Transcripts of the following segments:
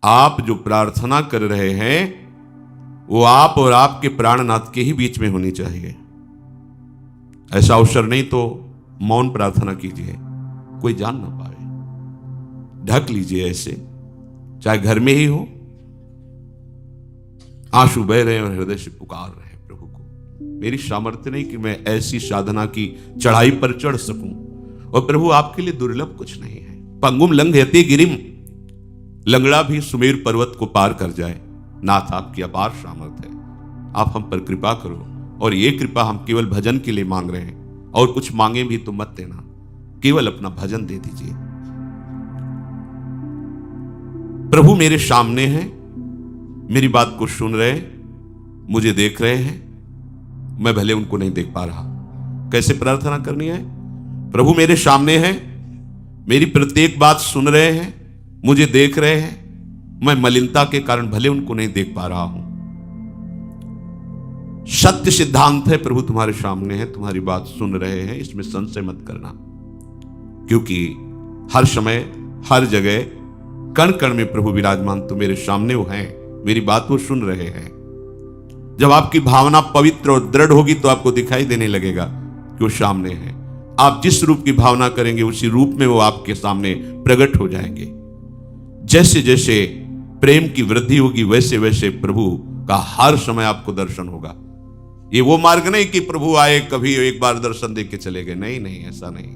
आप जो प्रार्थना कर रहे हैं वो आप और आपके प्राणनाथ के ही बीच में होनी चाहिए। ऐसा अवसर नहीं तो मौन प्रार्थना कीजिए, कोई जान ना पाए। ढक लीजिए ऐसे, चाहे घर में ही हो, आंसू बह रहे हैं और हृदय से पुकार रहे हैं प्रभु को। मेरी सामर्थ्य नहीं कि मैं ऐसी साधना की चढ़ाई पर चढ़ सकूं, और प्रभु आपके लिए दुर्लभ कुछ नहीं है। पंगुम लंघयते गिरिम, लंगड़ा भी सुमेर पर्वत को पार कर जाए। नाथ आपकी अपार सामर्थ्य है, आप हम पर कृपा करो। और ये कृपा हम केवल भजन के लिए मांग रहे हैं, और कुछ मांगे भी तो मत देना, केवल अपना भजन दे दीजिए। प्रभु मेरे सामने हैं, मेरी बात को सुन रहे हैं, मुझे देख रहे हैं, मैं भले उनको नहीं देख पा रहा। कैसे प्रार्थना करनी है? प्रभु मेरे सामने हैं, मेरी प्रत्येक बात सुन रहे हैं, मुझे देख रहे हैं, मैं मलिनता के कारण भले उनको नहीं देख पा रहा हूं। सत्य सिद्धांत है, प्रभु तुम्हारे सामने है, तुम्हारी बात सुन रहे हैं, इसमें संशय मत करना। क्योंकि हर समय हर जगह कण कण में प्रभु विराजमान तो मेरे सामने वो हैं, मेरी बात वो सुन रहे हैं। जब आपकी भावना पवित्र और दृढ़ होगी तो आपको दिखाई देने लगेगा कि वो सामने है। आप जिस रूप की भावना करेंगे उसी रूप में वो आपके सामने प्रकट हो जाएंगे। जैसे जैसे प्रेम की वृद्धि होगी वैसे वैसे प्रभु का हर समय आपको दर्शन होगा। ये वो मार्ग नहीं कि प्रभु आए कभी एक बार दर्शन देके चले गए, नहीं नहीं, ऐसा नहीं।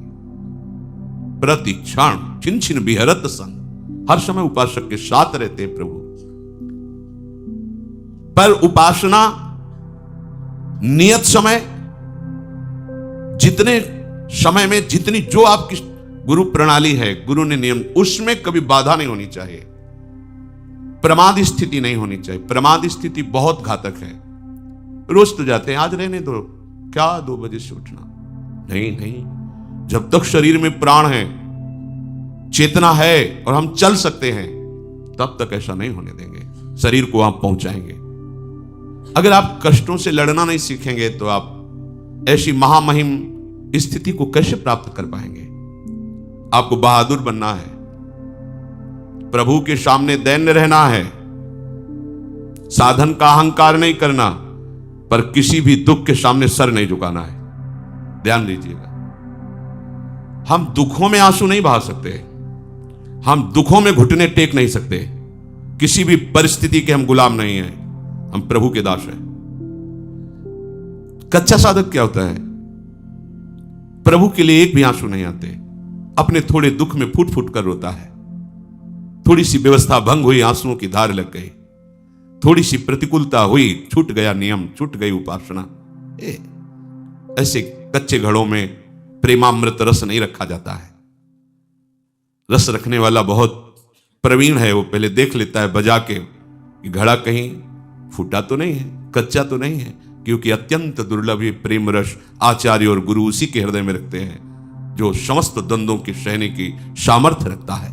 प्रति क्षण छिन छिन बिहरत संग, हर समय उपासक के साथ रहते हैं प्रभु। पर उपासना नियत समय, जितने समय में जितनी जो आपकी गुरु प्रणाली है, गुरु ने नियम, उसमें कभी बाधा नहीं होनी चाहिए, प्रमाद स्थिति नहीं होनी चाहिए। प्रमाद स्थिति बहुत घातक है। रोज तो जाते हैं, आज रहने दो, क्या 2 बजे से उठना, नहीं नहीं। जब तक शरीर में प्राण है, चेतना है और हम चल सकते हैं, तब तक ऐसा नहीं होने देंगे। शरीर को आप पहुंचाएंगे। अगर आप कष्टों से लड़ना नहीं सीखेंगे तो आप ऐसी महामहिम स्थिति को कैसे प्राप्त कर पाएंगे? आपको बहादुर बनना है, प्रभु के सामने दैन्य रहना है, साधन का अहंकार नहीं करना, पर किसी भी दुख के सामने सर नहीं झुकाना है। ध्यान दीजिएगा, हम दुखों में आंसू नहीं बहा सकते, हम दुखों में घुटने टेक नहीं सकते। किसी भी परिस्थिति के हम गुलाम नहीं हैं, हम प्रभु के दास हैं। कच्चा साधक क्या होता है? प्रभु के लिए एक भी आंसू नहीं आते, अपने थोड़े दुख में फूट फूट कर रोता है। थोड़ी सी व्यवस्था भंग हुई, आंसुओं की धार लग गई, थोड़ी सी प्रतिकूलता हुई, छूट गया नियम, छूट गई उपासना। ऐसे कच्चे घड़ों में प्रेमामृत रस नहीं रखा जाता है। रस रखने वाला बहुत प्रवीण है, वो पहले देख लेता है बजा के कि घड़ा कहीं फूटा तो नहीं है, कच्चा तो नहीं है। क्योंकि अत्यंत दुर्लभ ये प्रेम रस आचार्य और गुरु उसी के हृदय में रखते हैं, जो समस्त द्वंद्वों के सहने की सामर्थ्य रखता है।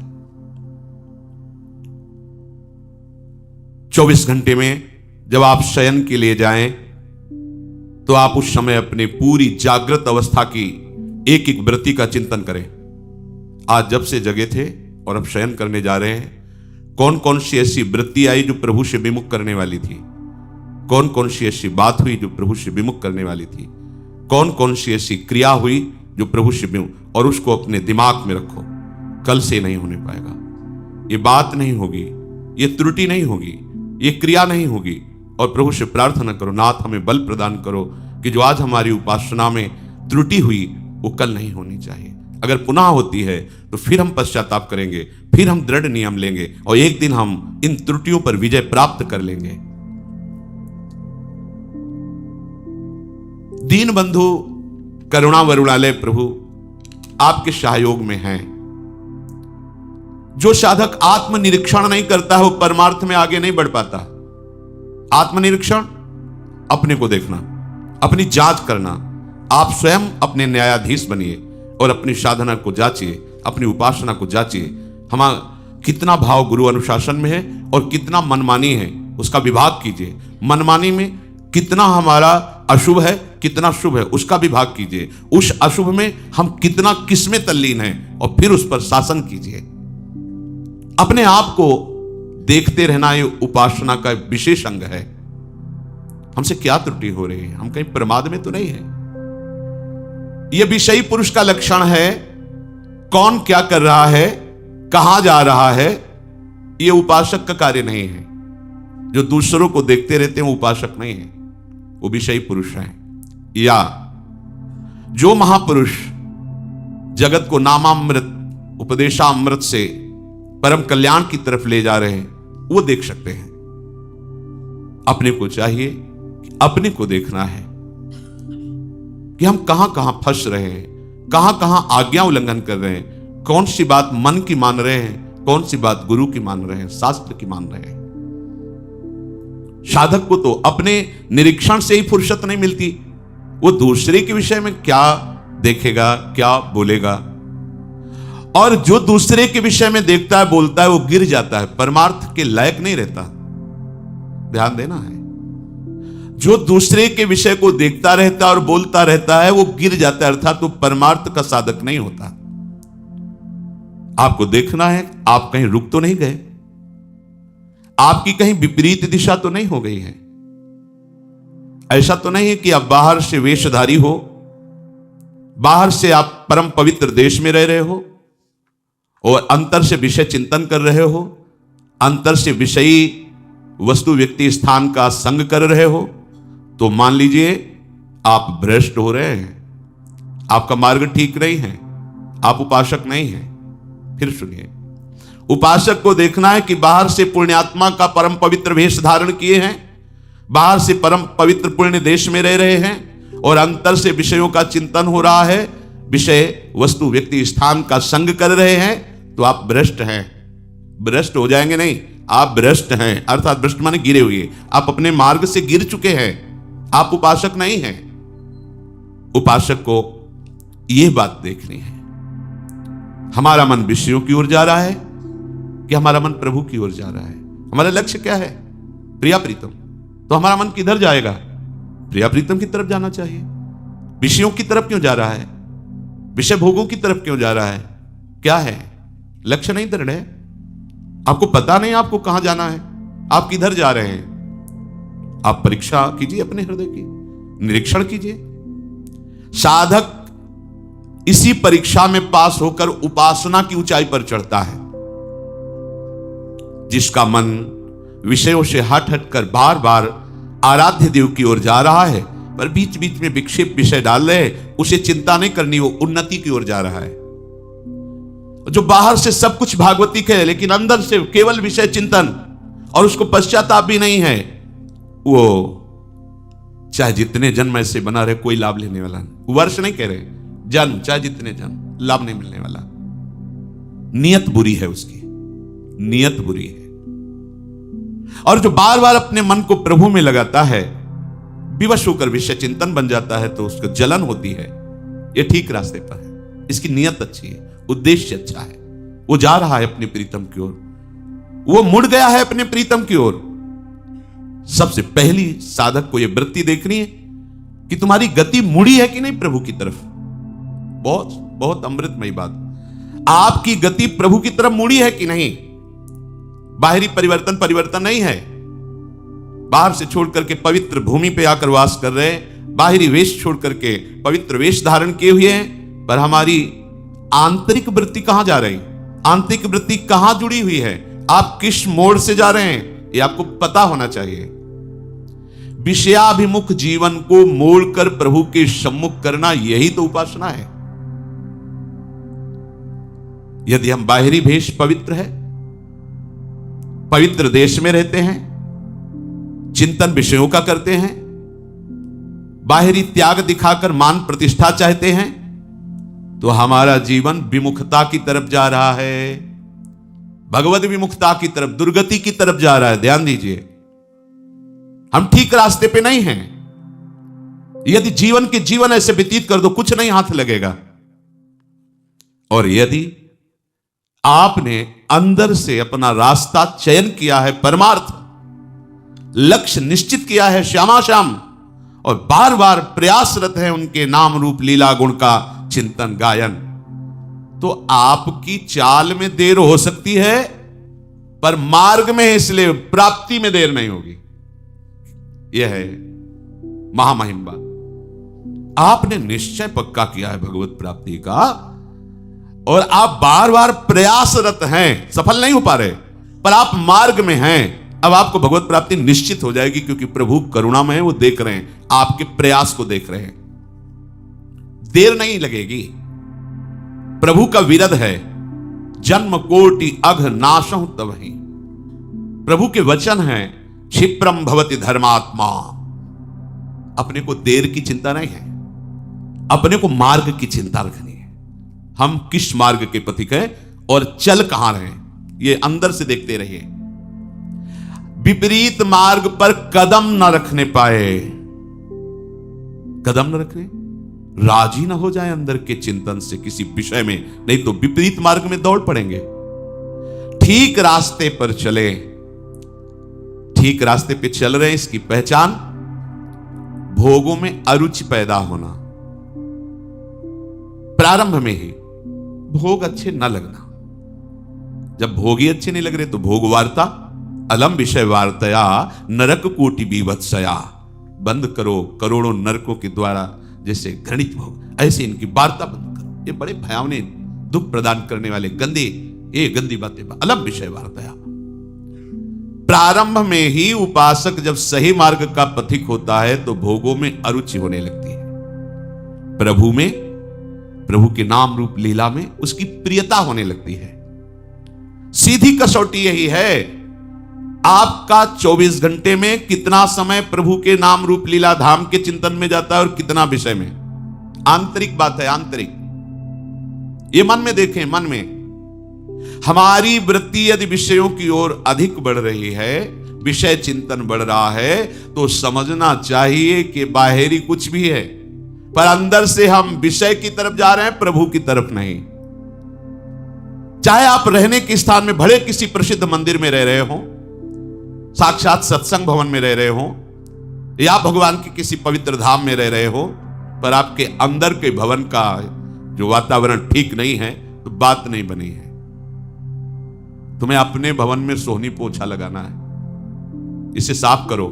24 घंटे में जब आप शयन के लिए जाएं तो आप उस समय अपने पूरी जागृत अवस्था की एक एक वृत्ति का चिंतन करें। आज जब से जगे थे और अब शयन करने जा रहे हैं, कौन कौन सी ऐसी वृत्ति आई जो प्रभु से विमुख करने वाली थी, कौन कौन सी ऐसी बात हुई जो प्रभु से विमुख करने वाली थी, कौन कौन सी ऐसी क्रिया हुई जो प्रभु से विमुख, और उसको अपने दिमाग में रखो। कल से नहीं होने पाएगा, ये बात नहीं होगी, ये त्रुटि नहीं होगी, ये क्रिया नहीं होगी। और प्रभु से प्रार्थना करो, नाथ हमें बल प्रदान करो कि जो आज हमारी उपासना में त्रुटि हुई वो कल नहीं होनी चाहिए। अगर पुनः होती है तो फिर हम पश्चाताप करेंगे, फिर हम दृढ़ नियम लेंगे और एक दिन हम इन त्रुटियों पर विजय प्राप्त कर लेंगे। दीन बंधु करुणा वरुणालय प्रभु आपके सहयोग में हैं। जो साधक आत्मनिरीक्षण नहीं करता है वो परमार्थ में आगे नहीं बढ़ पाता। आत्मनिरीक्षण, अपने को देखना, अपनी जांच करना। आप स्वयं अपने न्यायाधीश बनिए और अपनी साधना को जांचिए, अपनी उपासना को जांचिए। हमारा कितना भाव गुरु अनुशासन में है और कितना मनमानी है, उसका विभाग कीजिए। मनमानी में कितना हमारा अशुभ है, कितना शुभ है, उसका विभाग कीजिए। उस अशुभ में हम कितना किसमें तल्लीन हैं और फिर उस पर शासन कीजिए। अपने आप को देखते रहना ये उपासना का विशेष अंग है। हमसे क्या त्रुटि हो रही है? हम कहीं प्रमाद में तो नहीं है? यह विषयी पुरुष का लक्षण है। कौन क्या कर रहा है, कहां जा रहा है, यह उपासक का कार्य नहीं है। जो दूसरों को देखते रहते हैं वो उपासक नहीं है, वो विषयी पुरुष है। या जो महापुरुष जगत को नामामृत उपदेशामृत से परम कल्याण की तरफ ले जा रहे हैं, वो देख सकते हैं। अपने को चाहिए कि अपने को देखना है कि हम कहां कहां फंस रहे हैं, कहां कहां आज्ञा उल्लंघन कर रहे हैं, कौन सी बात मन की मान रहे हैं, कौन सी बात गुरु की मान रहे हैं, शास्त्र की मान रहे हैं। साधक को तो अपने निरीक्षण से ही फुर्सत नहीं मिलती। वो दूसरे के विषय में क्या देखेगा, क्या बोलेगा। और जो दूसरे के विषय में देखता है, बोलता है, वो गिर जाता है, परमार्थ के लायक नहीं रहता। ध्यान देना है। जो दूसरे के विषय को देखता रहता है और बोलता रहता है, वो गिर जाता है, अर्थात वो परमार्थ का साधक नहीं होता। आपको देखना है आप कहीं रुक तो नहीं गए, आपकी कहीं विपरीत दिशा तो नहीं हो गई है। ऐसा तो नहीं है कि आप बाहर से वेशधारी हो, बाहर से आप परम पवित्र देश में रह रहे हो और अंतर से विषय चिंतन कर रहे हो, अंतर से विषयी वस्तु व्यक्ति स्थान का संग कर रहे हो, तो मान लीजिए आप भ्रष्ट हो रहे हैं, आपका मार्ग ठीक नहीं है, आप उपासक नहीं हैं। फिर सुनिए, उपासक को देखना है कि बाहर से पुण्यात्मा का परम पवित्र वेश धारण किए हैं, बाहर से परम पवित्र पुण्य देश में रह रहे हैं और अंतर से विषयों का चिंतन हो रहा है, विषय वस्तु व्यक्ति स्थान का संग कर रहे हैं, तो आप भ्रष्ट हैं। भ्रष्ट हो जाएंगे नहीं, आप भ्रष्ट हैं, अर्थात भ्रष्ट माने गिरे हुए। आप अपने मार्ग से गिर चुके हैं, आप उपासक नहीं हैं। उपासक को यह बात देखनी है, हमारा मन विषयों की ओर जा रहा है कि हमारा मन प्रभु की ओर जा रहा है। हमारा लक्ष्य क्या है? प्रिया प्रीतम। तो हमारा मन किधर जाएगा? प्रिया प्रीतम की तरफ जाना चाहिए। विषयों की तरफ क्यों जा रहा है? विषय भोगों की तरफ क्यों जा रहा है? क्या है? लक्ष्य नहीं दृढ़ है, आपको पता नहीं आपको कहां जाना है, आप किधर जा रहे हैं। आप परीक्षा कीजिए अपने हृदय की, निरीक्षण कीजिए। साधक इसी परीक्षा में पास होकर उपासना की ऊंचाई पर चढ़ता है। जिसका मन विषयों से हट हटकर बार बार आराध्य देव की ओर जा रहा है, पर बीच बीच में विक्षेप विषय डाल रहे, उसे चिंता नहीं करनी, वो उन्नति की ओर जा रहा है। जो बाहर से सब कुछ भागवतिक है, लेकिन अंदर से केवल विषय चिंतन और उसको पश्चाताप भी नहीं है, वो चाहे जितने जन्म ऐसे बना रहे, कोई लाभ लेने वाला नहीं। वर्ष नहीं कह रहे, जन्म, चाहे जितने जन्म, लाभ नहीं मिलने वाला। नियत बुरी है उसकी, नियत बुरी है। और जो बार बार अपने मन को प्रभु में लगाता है, विवश होकर विषय चिंतन बन जाता है, तो उसको जलन होती है। यह ठीक रास्ते पर है, इसकी नियत अच्छी है, उद्देश्य अच्छा है, वो जा रहा है अपने प्रीतम की ओर, वो मुड़ गया है अपने प्रीतम की ओर। सबसे पहली साधक को यह वृत्ति देखनी है कि तुम्हारी गति मुड़ी है कि नहीं प्रभु की तरफ। बहुत बहुत अमृतमयी बात, आपकी गति प्रभु की तरफ मुड़ी है कि नहीं। बाहरी परिवर्तन नहीं है, बाहर से छोड़ करके पवित्र भूमि पे आकर वास कर रहे, बाहरी वेश छोड़ करके पवित्र वेश धारण किए हुए हैं, पर हमारी आंतरिक वृत्ति कहां जा रही, आंतरिक वृत्ति कहां जुड़ी हुई है, आप किस मोड़ से जा रहे हैं, यह आपको पता होना चाहिए। विषयाभिमुख जीवन को मोड़कर प्रभु के सम्मुख करना, यही तो उपासना है। यदि हम बाहरी भेष पवित्र है, पवित्र देश में रहते हैं, चिंतन विषयों का करते हैं, बाहरी त्याग दिखाकर मान प्रतिष्ठा चाहते हैं, तो हमारा जीवन विमुखता की तरफ जा रहा है, भगवत विमुखता की तरफ, दुर्गति की तरफ जा रहा है। ध्यान दीजिए, हम ठीक रास्ते पे नहीं हैं। यदि जीवन ऐसे व्यतीत कर दो, कुछ नहीं हाथ लगेगा। और यदि आपने अंदर से अपना रास्ता चयन किया है, परमार्थ लक्ष्य निश्चित किया है श्यामा श्याम, और बार बार प्रयासरत है उनके नाम रूप लीला गुण का चिंतन गायन, तो आपकी चाल में देर हो सकती है, पर मार्ग में है, इसलिए प्राप्ति में देर नहीं होगी। यह है महामहिम बात। आपने निश्चय पक्का किया है भगवत प्राप्ति का, और आप बार बार प्रयासरत हैं, सफल नहीं हो पा रहे, पर आप मार्ग में हैं। अब आपको भगवत प्राप्ति निश्चित हो जाएगी, क्योंकि प्रभु करुणामय है, वो देख रहे हैं, आपके प्रयास को देख रहे हैं। देर नहीं लगेगी। प्रभु का विरद है, जन्म कोटि अघ नाशं तबहि। प्रभु के वचन हैं, क्षिप्रम भवति धर्मात्मा। अपने को देर की चिंता नहीं है, अपने को मार्ग की चिंता रखनी है। हम किस मार्ग के पथिक हैं और चल कहां रहे हैं, ये अंदर से देखते रहिए। विपरीत मार्ग पर कदम न रखने पाए, कदम न रखने, राजी न हो जाए अंदर के चिंतन से किसी विषय में, नहीं तो विपरीत मार्ग में दौड़ पड़ेंगे। ठीक रास्ते पर चले, ठीक रास्ते पे चल रहे हैं, इसकी पहचान भोगों में अरुचि पैदा होना। प्रारंभ में ही भोग अच्छे न लगना। जब भोग ही अच्छे नहीं लग रहे तो भोग वार्ता अलम विषय वार्तया नरक कोटि बीभत्सया। बंद करो करोड़ों नरकों के द्वारा जैसे घृणित भोग, ऐसे इनकी वार्ता बंद करो। ये बड़े भयावने दुख प्रदान करने वाले गंदी बातें, अलम विषय वार्तया। प्रारंभ में ही उपासक जब सही मार्ग का पथिक होता है तो भोगों में अरुचि होने लगती है। प्रभु में, प्रभु के नाम रूप लीला में उसकी प्रियता होने लगती है। सीधी कसौटी यही है, आपका 24 घंटे में कितना समय प्रभु के नाम रूप लीला धाम के चिंतन में जाता है और कितना विषय में। आंतरिक बात है, आंतरिक। ये मन में देखें, मन में हमारी वृत्ति यदि विषयों की ओर अधिक बढ़ रही है, विषय चिंतन बढ़ रहा है, तो समझना चाहिए कि बाहरी कुछ भी है, पर अंदर से हम विषय की तरफ जा रहे हैं, प्रभु की तरफ नहीं। चाहे आप रहने के स्थान में भले किसी प्रसिद्ध मंदिर में रह रहे हो, साक्षात सत्संग भवन में रह रहे हो, या भगवान के किसी पवित्र धाम में रह रहे हो, पर आपके अंदर के भवन का जो वातावरण ठीक नहीं है, तो बात नहीं बनी है। तुम्हें अपने भवन में सोहनी पोछा लगाना है, इसे साफ करो,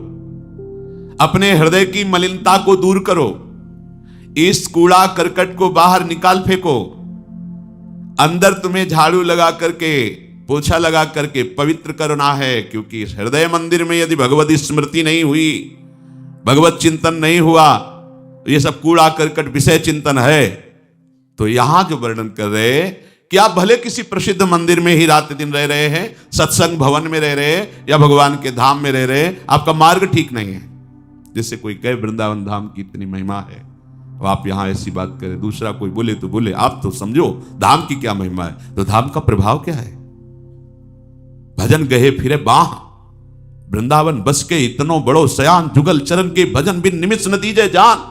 अपने हृदय की मलिनता को दूर करो, इस कूड़ा करकट को बाहर निकाल फेंको। अंदर तुम्हें झाड़ू लगा करके, पोछा लगा करके पवित्र करना है, क्योंकि हृदय मंदिर में यदि भगवत स्मृति नहीं हुई, भगवत चिंतन नहीं हुआ, ये सब कूड़ा करकट विषय चिंतन है, तो यहां जो वर्णन कर रहे कि आप भले किसी प्रसिद्ध मंदिर में ही रात दिन रह रहे हैं, सत्संग भवन में रह रहे हैं, या भगवान के धाम में रह रहे हैं, आपका मार्ग ठीक नहीं है। जिससे कोई कहे वृंदावन धाम की इतनी महिमा है, अब आप यहां ऐसी बात करें, दूसरा कोई बोले तो बोले, आप तो समझो धाम की क्या महिमा है। तो धाम का प्रभाव क्या है? भजन गहे फिरे बाह, वृंदावन बस के इतनो बड़ो सयान, जुगल चरण के भजन बिन निमिष नतीजे जान।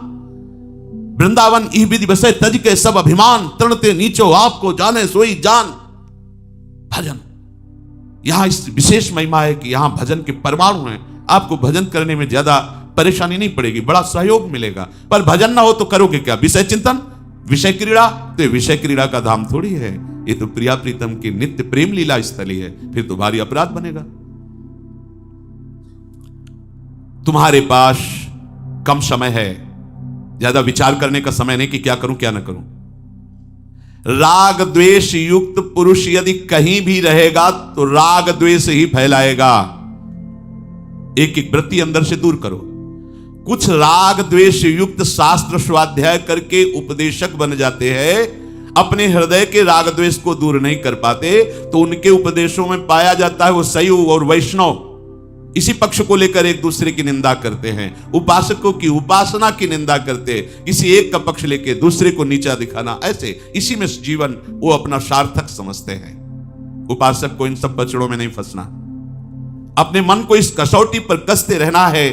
वृंदावन ई विधि बसे तज के सब अभिमान, तृणते नीचो आपको जाने सोई जान। भजन, यहां इस विशेष महिमा है कि यहां भजन के परमाणु हैं। आपको भजन करने में ज्यादा परेशानी नहीं पड़ेगी, बड़ा सहयोग मिलेगा। पर भजन ना हो तो करोगे क्या? विषय चिंतन, विषय क्रीड़ा। तो विषय क्रीड़ा का धाम थोड़ी है, ये तो प्रिया प्रीतम की नित्य प्रेम लीला स्थली है। फिर तो भारी अपराध बनेगा। तुम्हारे पास कम समय है, ज्यादा विचार करने का समय नहीं कि क्या करूं क्या ना करूं। राग द्वेष युक्त पुरुष यदि कहीं भी रहेगा तो राग द्वेष ही फैलाएगा। एक एक वृत्ति अंदर से दूर करो। कुछ राग द्वेष युक्त शास्त्र स्वाध्याय करके उपदेशक बन जाते हैं, अपने हृदय के राग द्वेष को दूर नहीं कर पाते, तो उनके उपदेशों में पाया जाता है वो शैव और वैष्णव इसी पक्ष को लेकर एक दूसरे की निंदा करते हैं, उपासकों की उपासना की निंदा करते, किसी एक का पक्ष लेके दूसरे को नीचा दिखाना, ऐसे इसी में जीवन वो अपना सार्थक समझते हैं। उपासक को इन सब पचड़ों में नहीं फंसना, अपने मन को इस कसौटी पर कसते रहना है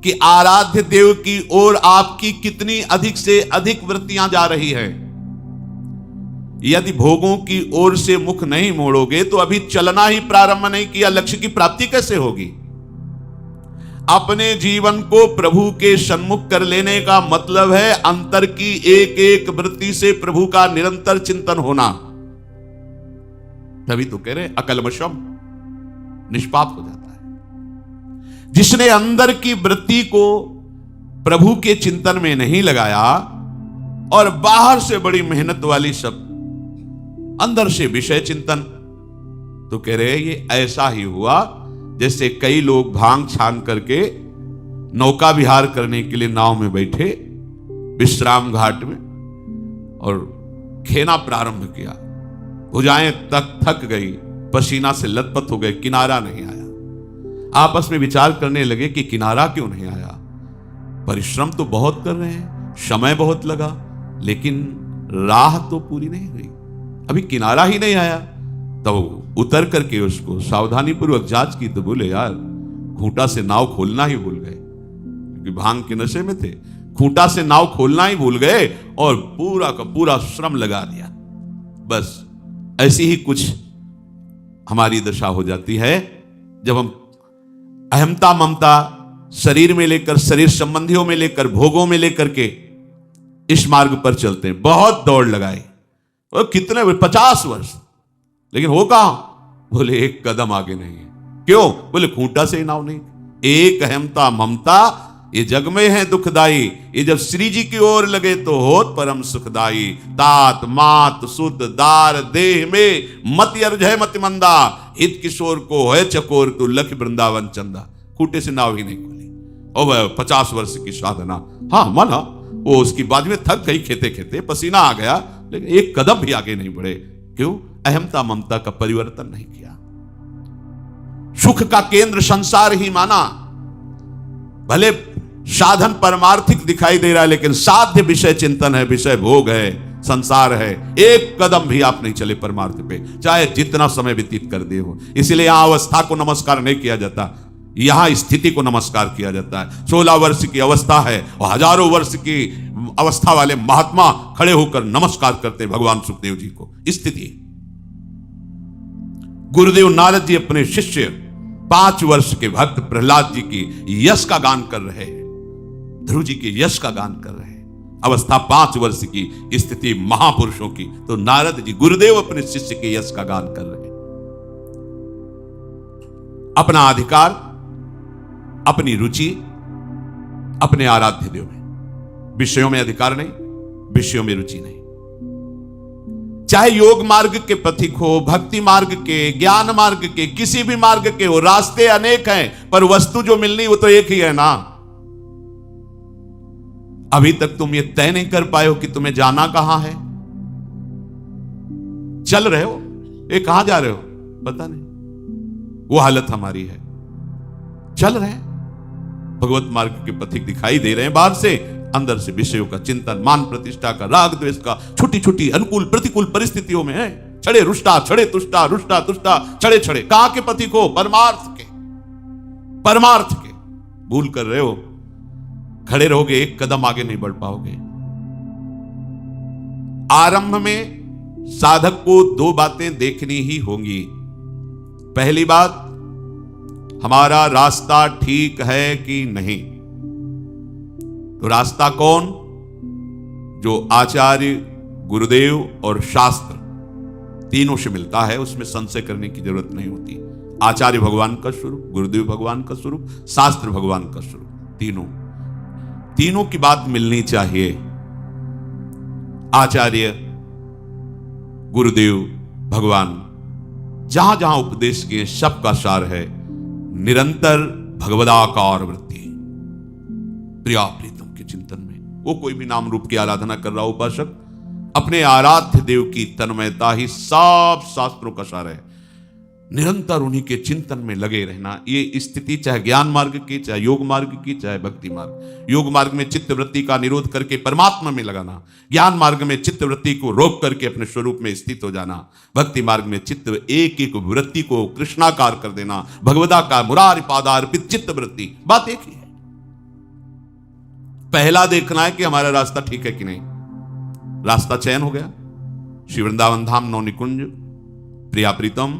कि आराध्य देव की ओर आपकी कितनी अधिक से अधिक वृत्तियां जा रही है। यदि भोगों की ओर से मुख नहीं मोड़ोगे तो अभी चलना ही प्रारंभ नहीं किया, लक्ष्य की प्राप्ति कैसे होगी? अपने जीवन को प्रभु के सन्मुख कर लेने का मतलब है अंतर की एक एक वृत्ति से प्रभु का निरंतर चिंतन होना। तभी तो कह रहे अकलमशम, निष्पाप हो जाता है। जिसने अंदर की वृत्ति को प्रभु के चिंतन में नहीं लगाया और बाहर से बड़ी मेहनत वाली सब, अंदर से विषय चिंतन, तो कह रहे ये ऐसा ही हुआ जैसे कई लोग भांग छान करके नौका विहार करने के लिए नाव में बैठे विश्राम घाट में और खेना प्रारंभ किया, भुजाएं तक थक गई, पसीना से लथपथ हो गए, किनारा नहीं आया। आपस में विचार करने लगे कि किनारा क्यों नहीं आया, परिश्रम तो बहुत कर रहे हैं, समय बहुत लगा, लेकिन राह तो पूरी नहीं हुई, अभी किनारा ही नहीं आया। तो उतर करके उसको सावधानी पूर्वक जांच की तो बोले यार खूंटा से नाव खोलना ही भूल गए, क्योंकि भांग के नशे में थे, खूंटा से नाव खोलना ही भूल गए और पूरा का पूरा श्रम लगा दिया। बस ऐसी ही कुछ हमारी दशा हो जाती है जब हम अहमता ममता शरीर में लेकर, शरीर संबंधियों में लेकर, भोगों में लेकर के इस मार्ग पर चलते हैं। बहुत दौड़ लगाई और कितने 50 वर्ष, लेकिन हो कहां? बोले एक कदम आगे नहीं है। क्यों? बोले खूंटा से ही नाव नहीं। एक अहमता ममता ये जग में है दुखदाई, ये जब श्री जी की ओर लगे तो होत परम सुखदाई। तात मात सुत दार देह में मति अर्जय मति मंदा, हित किशोर को है चकोर तू लख वृंदावन चंदा। खूंटे से नाव ही नहीं खुली और वह 50 वर्ष की साधना, हाँ माना वो उसकी बाद में थक गई, खेते खेते पसीना आ गया, लेकिन एक कदम भी आगे नहीं बढ़े। क्यों? अहमता ममता का परिवर्तन नहीं किया। सुख का केंद्र संसार ही माना, भले साधन परमार्थिक दिखाई दे रहा है, लेकिन साध्य विषय चिंतन है, विषय भोग है, संसार है। एक कदम भी आप नहीं चले परमार्थ पे, चाहे जितना समय व्यतीत कर दिए हो। इसलिए यहां अवस्था को नमस्कार नहीं किया जाता, यहां स्थिति को नमस्कार किया जाता है। 16 वर्ष की अवस्था है और हजारों वर्ष की अवस्था वाले महात्मा खड़े होकर नमस्कार करते हैं भगवान सुखदेव जी को। स्थिति गुरुदेव नारद जी अपने शिष्य 5 वर्ष के भक्त प्रहलाद जी की यश का गान कर रहे हैं, ध्रुव जी के यश का गान कर रहे हैं। अवस्था 5 वर्ष की, स्थिति महापुरुषों की, तो नारद जी गुरुदेव अपने शिष्य के यश का गान कर रहे हैं। अपना अधिकार, अपनी रुचि, अपने आराध्य देव में, विषयों में अधिकार नहीं, विषयों में रुचि नहीं। चाहे योग मार्ग के पथिक हो, भक्ति मार्ग के, ज्ञान मार्ग के, किसी भी मार्ग के हो, रास्ते अनेक हैं, पर वस्तु जो मिलनी वो तो एक ही है ना। अभी तक तुम ये तय नहीं कर पाए हो कि तुम्हें जाना कहां है। चल रहे हो, ये कहां जा रहे हो पता नहीं, वो हालत हमारी है। चल रहे हैं, भगवत मार्ग के पथिक दिखाई दे रहे हैं बाहर से, अंदर से विषयों का चिंतन, मान प्रतिष्ठा का, राग द्वेष का, छोटी छोटी अनुकूल प्रतिकूल परिस्थितियों में है छड़े रुष्टा, छड़े तुष्टा, रुष्टा तुष्टा, छड़े छड़े। कहां के पथिक हो? परमार्थ के, परमार्थ के। भूल कर रहे हो, खड़े रहोगे एक कदम आगे नहीं बढ़ पाओगे। आरंभ में साधक को 2 बातें देखनी ही होंगी। पहली बात, हमारा रास्ता ठीक है कि नहीं। तो रास्ता कौन? जो आचार्य, गुरुदेव और शास्त्र तीनों से मिलता है, उसमें संशय करने की जरूरत नहीं होती। आचार्य भगवान का स्वरूप, गुरुदेव भगवान का स्वरूप, शास्त्र भगवान का स्वरूप, तीनों की बात मिलनी चाहिए। आचार्य, गुरुदेव, भगवान जहां जहां उपदेश किए सबका सार है निरंतर भगवदाकार वृत्ति, प्रिया प्रीतम के चिंतन में। वो कोई भी नाम रूप की आराधना कर रहा उपासक, अपने आराध्य देव की तन्मयता ही सब शास्त्रों का सार है। निरंतर उन्हीं के चिंतन में लगे रहना, ये स्थिति चाहे ज्ञान मार्ग की, चाहे योग मार्ग की, चाहे भक्ति मार्ग। योग मार्ग में चित्त वृत्ति का निरोध करके परमात्मा में लगाना, ज्ञान मार्ग में चित्त वृत्ति को रोक करके अपने स्वरूप में स्थित हो जाना, भक्ति मार्ग में चित्त एक एक वृत्ति को कृष्णाकार कर देना, भगवदाकार मुरारि पादार्पित चित्त वृत्ति। बात एक ही है। पहला देखना है कि हमारा रास्ता ठीक है कि नहीं। रास्ता चयन हो गया, श्री वृंदावन धाम, नौ निकुंज, प्रिया प्रीतम,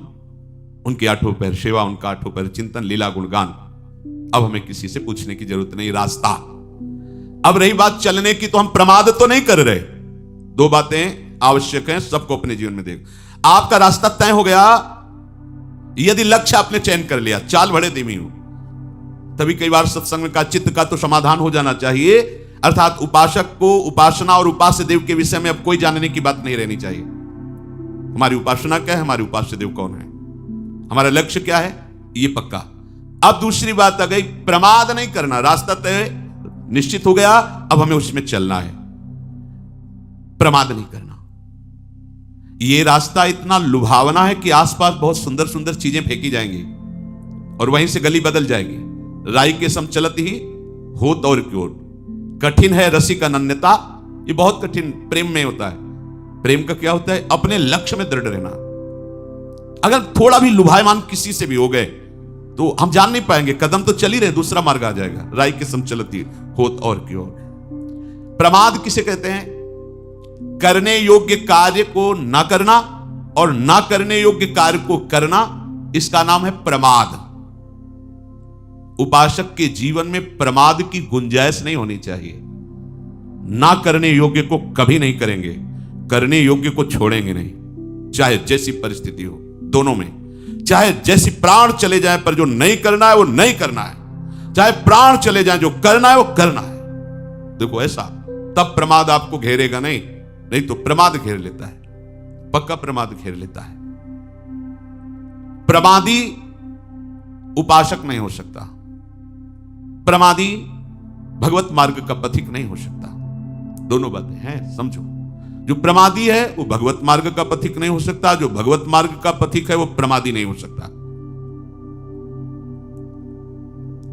उनके 8 पहर सेवा, उनका 8 पहर चिंतन, लीला गुणगान। अब हमें किसी से पूछने की जरूरत नहीं, रास्ता। अब रही बात चलने की, तो हम प्रमाद तो नहीं कर रहे। 2 बातें आवश्यक हैं सबको अपने जीवन में देख। आपका रास्ता तय हो गया, यदि लक्ष्य आपने चयन कर लिया, चाल बड़े धीमी हो, तभी कई बार सत्संग में का चित्त का तो समाधान हो जाना चाहिए, अर्थात उपासक को उपासना और उपास्य देव के विषय में अब कोई जानने की बात नहीं रहनी चाहिए। हमारी उपासना क्या है, हमारे उपास्य देव कौन है, हमारा लक्ष्य क्या है, ये पक्का। अब दूसरी बात आ गई, प्रमाद नहीं करना। रास्ता तय निश्चित हो गया, अब हमें उसमें चलना है, प्रमाद नहीं करना। ये रास्ता इतना लुभावना है कि आसपास बहुत सुंदर सुंदर चीजें फेंकी जाएंगी और वहीं से गली बदल जाएगी। राई के सम चलत ही होत और क्यों, कठिन है रसिक अनन्यता। ये बहुत कठिन प्रेम में होता है। प्रेम का क्या होता है, अपने लक्ष्य में दृढ़ रहना। अगर थोड़ा भी लुभायमान किसी से भी हो गए तो हम जान नहीं पाएंगे, कदम तो चल ही रहे, दूसरा मार्ग आ जाएगा। राई के सम चलती होत और क्यों। प्रमाद किसे कहते हैं, करने योग्य कार्य को ना करना और ना करने योग्य कार्य को करना, इसका नाम है प्रमाद। उपासक के जीवन में प्रमाद की गुंजाइश नहीं होनी चाहिए। ना करने योग्य को कभी नहीं करेंगे, करने योग्य को छोड़ेंगे नहीं, चाहे जैसी परिस्थिति हो। दोनों में चाहे जैसी प्राण चले जाए, पर जो नहीं करना है वो नहीं करना है, चाहे प्राण चले जाए, जो करना है वो करना है। देखो ऐसा, तब प्रमाद आपको घेरेगा नहीं तो प्रमाद घेर लेता है, पक्का प्रमाद घेर लेता है। प्रमादी उपासक नहीं हो सकता, प्रमादी भगवत मार्ग का पथिक नहीं हो सकता। दोनों बातें हैं, समझो। जो प्रमादी है वो भगवत मार्ग का पथिक नहीं हो सकता, जो भगवत मार्ग का पथिक है वो प्रमादी नहीं हो सकता।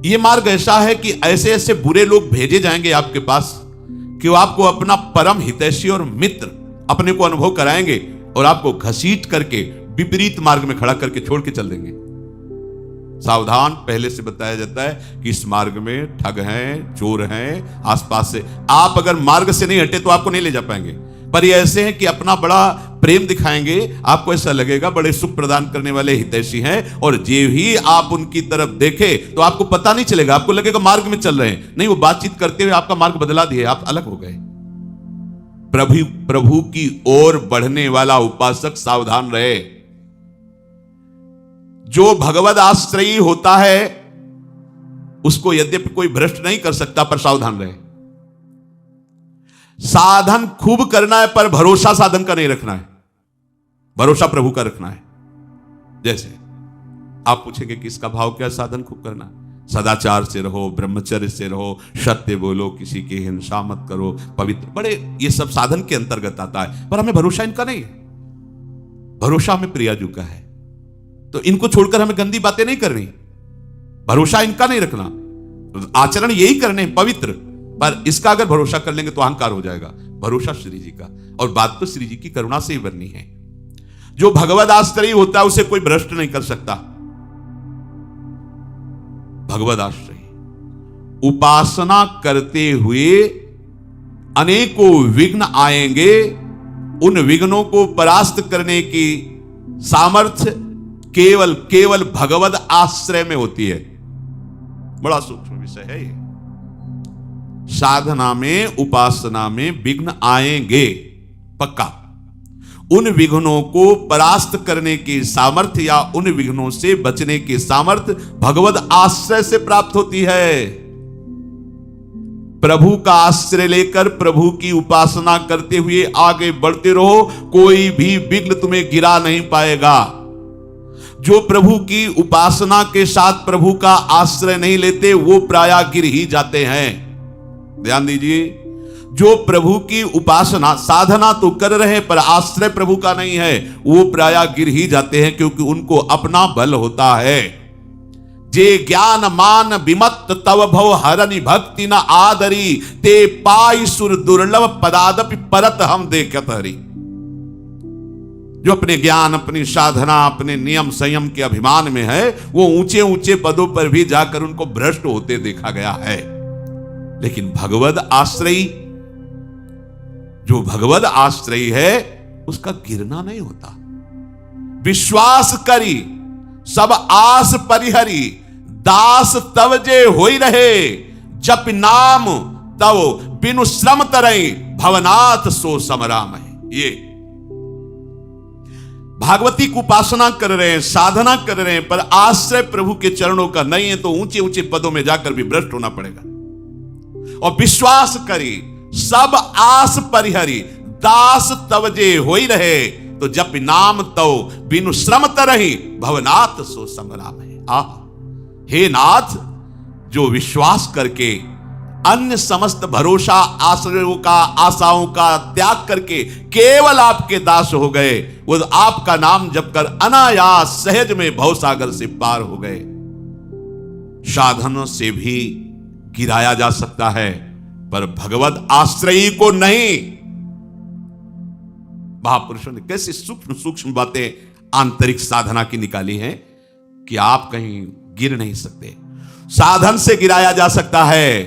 ये मार्ग ऐसा है कि ऐसे ऐसे बुरे लोग भेजे जाएंगे आपके पास कि वो आपको अपना परम हितैषी और मित्र अपने को अनुभव कराएंगे और आपको घसीट करके विपरीत मार्ग में खड़ा करके छोड़ के चल देंगे। सावधान, पहले से बताया जाता है कि इस मार्ग में ठग हैं, चोर हैं, आसपास से। आप अगर मार्ग से नहीं हटे तो आपको नहीं ले जा पाएंगे, पर ये ऐसे हैं कि अपना बड़ा प्रेम दिखाएंगे, आपको ऐसा लगेगा बड़े सुख प्रदान करने वाले हितैषी हैं, और जे ही आप उनकी तरफ देखे तो आपको पता नहीं चलेगा, आपको लगेगा मार्ग में चल रहे हैं। नहीं, वो बातचीत करते हुए आपका मार्ग बदला दिए, आप अलग हो गए। प्रभु की ओर बढ़ने वाला उपासक सावधान रहे। जो भगवद आश्रयी होता है उसको यद्यपि कोई भ्रष्ट नहीं कर सकता, पर सावधान रहे। साधन खूब करना है, पर भरोसा साधन का नहीं रखना है, भरोसा प्रभु का रखना है। जैसे आप पूछेंगे कि इसका भाव क्या, साधन खूब करना, सदाचार से रहो, ब्रह्मचर्य से रहो, सत्य बोलो, किसी की हिंसा मत करो, पवित्र, बड़े ये सब साधन के अंतर्गत आता है, पर हमें भरोसा इनका नहीं है। भरोसा हमें प्रियाजू का है, तो इनको छोड़कर हमें गंदी बातें नहीं करनी, भरोसा इनका नहीं रखना, आचरण यही करने पवित्र, पर इसका अगर भरोसा कर लेंगे तो अहंकार हो जाएगा। भरोसा श्री जी का, और बात तो श्री जी की करुणा से ही बननी है। जो भगवद आश्रयी होता है उसे कोई भ्रष्ट नहीं कर सकता। भगवद आश्रयी उपासना करते हुए अनेकों विघ्न आएंगे, उन विघ्नों को परास्त करने की सामर्थ्य केवल भगवद आश्रय में होती है। बड़ा सूक्ष्म विषय है ये। साधना में, उपासना में विघ्न आएंगे पक्का। उन विघ्नों को परास्त करने की सामर्थ्य या उन विघ्नों से बचने की सामर्थ्य भगवद आश्रय से प्राप्त होती है। प्रभु का आश्रय लेकर प्रभु की उपासना करते हुए आगे बढ़ते रहो, कोई भी विघ्न तुम्हें गिरा नहीं पाएगा। जो प्रभु की उपासना के साथ प्रभु का आश्रय नहीं लेते वो प्रायः गिर ही जाते हैं। ध्यान दीजिए, जो प्रभु की उपासना साधना तो कर रहे हैं पर आश्रय प्रभु का नहीं है, वो प्रायः गिर ही जाते हैं, क्योंकि उनको अपना बल होता है। जे ज्ञान मान विमत तव भव हरनि भक्ति न आदरी, ते पाई सुर दुर्लभ पदादपि परत हम देखत हरि। जो अपने ज्ञान, अपनी साधना, अपने नियम संयम के अभिमान में है, वो ऊंचे ऊंचे पदों पर भी जाकर उनको भ्रष्ट होते देखा गया है। लेकिन भगवद आश्रयी, जो भगवद आश्रयी है उसका गिरना नहीं होता। विश्वास करी सब आस परिहरी, दास तव जे होई रहे, जप नाम तव बिनु श्रम तरई, भवनाथ सो समराम है। ये भागवती की उपासना कर रहे हैं, साधना कर रहे हैं, पर आश्रय प्रभु के चरणों का नहीं है तो ऊंचे ऊंचे पदों में जाकर भी भ्रष्ट होना पड़ेगा। और विश्वास करी सब आस परिहरी, दास तव जे होई रहे, तो जप नाम तव बिनु श्रम तरहि, भवनाथ सो संग्राम है। हे नाथ, जो विश्वास करके अन्य समस्त भरोसा आश्रयों का, आशाओं का त्याग करके केवल आपके दास हो गए, वो आपका नाम जप कर अनायास सहज में भवसागर से पार हो गए। साधनों से भी गिराया जा सकता है, पर भगवत आश्रयी को नहीं। महापुरुषों ने कैसे सूक्ष्म सूक्ष्म बातें आंतरिक साधना की निकाली हैं कि आप कहीं गिर नहीं सकते। साधन से गिराया जा सकता है,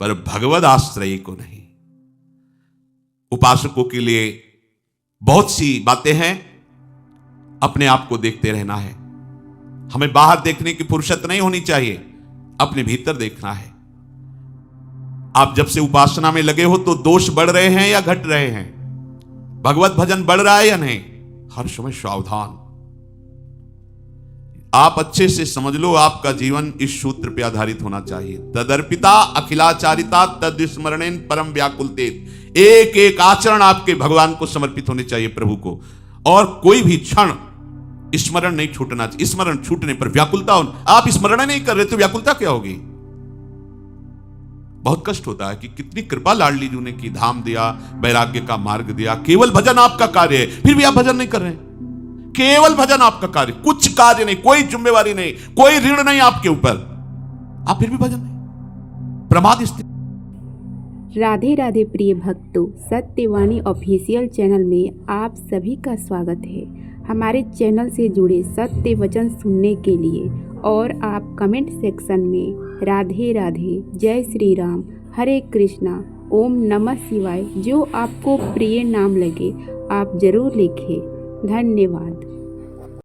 पर भगवत आश्रयी को नहीं। उपासकों के लिए बहुत सी बातें हैं। अपने आप को देखते रहना है। हमें बाहर देखने की फुर्सत नहीं होनी चाहिए, अपने भीतर देखना है। आप जब से उपासना में लगे हो तो दोष बढ़ रहे हैं या घट रहे हैं, भगवत भजन बढ़ रहा है या नहीं, हर समय सावधान। आप अच्छे से समझ लो, आपका जीवन इस सूत्र पे आधारित होना चाहिए। तदर्पिता अखिलाचारिता तद स्मरणेन परम व्याकुलते। एक एक आचरण आपके भगवान को समर्पित होने चाहिए, प्रभु को, और कोई भी क्षण स्मरण नहीं छूटना चाहिए। स्मरण छूटने पर व्याकुलता हो, आप स्मरण नहीं कर रहे तो व्याकुलता क्या होगी? बहुत कष्ट होता है कि कितनी कृपा लाडली जी ने की, धाम दिया, वैराग्य का मार्ग दिया, केवल भजन आपका कार्य है, फिर भी आप भजन नहीं कर रहे हैं। केवल भजन आपका कार्य, कुछ कार्य नहीं, कोई जिम्मेवारी नहीं, कोई ऋण नहीं आपके ऊपर, आप फिर भी भजन नहीं, प्रमाद स्थिति। राधे राधे प्रिय भक्तों, सत्यवाणी ऑफिशियल चैनल में आप सभी का स्वागत है। हमारे चैनल से जुड़े सत्य वचन सुनने के लिए और आप कमेंट सेक्शन में राधे राधे, जय श्री राम, हरे कृष्णा, ओम नमः शिवाय जो आपको प्रिय नाम लगे आप जरूर लिखें। धन्यवाद।